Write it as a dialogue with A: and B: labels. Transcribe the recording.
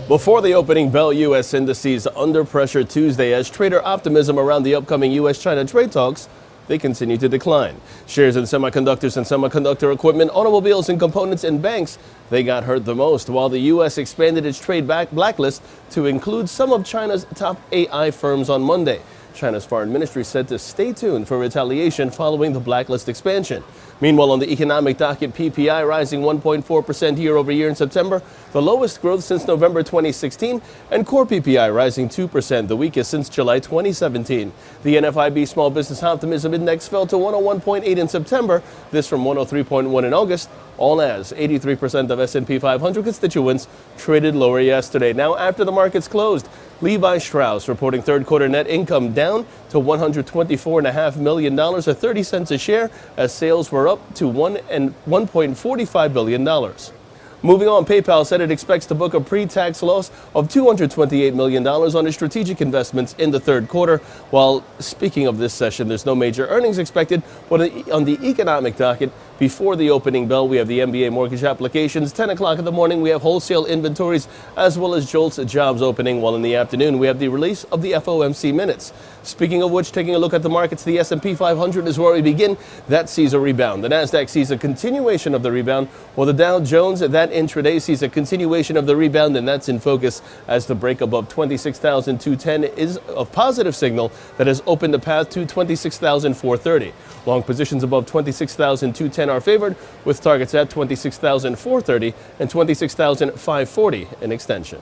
A: Before the opening bell, U.S. indices under pressure Tuesday as trader optimism around the upcoming U.S.-China trade talks, they continue to decline. Shares in semiconductors and semiconductor equipment, automobiles and components and banks, they got hurt the most, while the U.S. expanded its trade blacklist to include some of China's top AI firms on Monday. China's foreign ministry said to stay tuned for retaliation following the blacklist expansion. Meanwhile, on the economic docket, PPI rising 1.4% year over year in September, the lowest growth since November 2016, and core PPI rising 2%, the weakest since July 2017. The NFIB Small Business Optimism Index fell to 101.8 in September, this from 103.1 in August, all as 83% of S&P 500 constituents traded lower yesterday. Now, after the markets closed, Levi Strauss reporting third quarter net income down to $124.5 million, or 30 cents a share, as sales were up to $1.45 billion. Moving on, PayPal said it expects to book a pre-tax loss of $228 million on its strategic investments in the third quarter. While speaking of this session, there's no major earnings expected, but on the economic docket, before the opening bell, we have the MBA mortgage applications. 10 o'clock in the morning, we have wholesale inventories, as well as JOLTS jobs opening, while in the afternoon, we have the release of the FOMC minutes. Speaking of which, taking a look at the markets, the S&P 500 is where we begin. That sees a rebound. The Nasdaq sees a continuation of the rebound, while the Dow Jones, that intraday, sees a continuation of the rebound, and that's in focus as the break above 26,210 is a positive signal that has opened the path to 26,430. Long positions above 26,210 are favored, with targets at 26,430 and 26,540 in extension.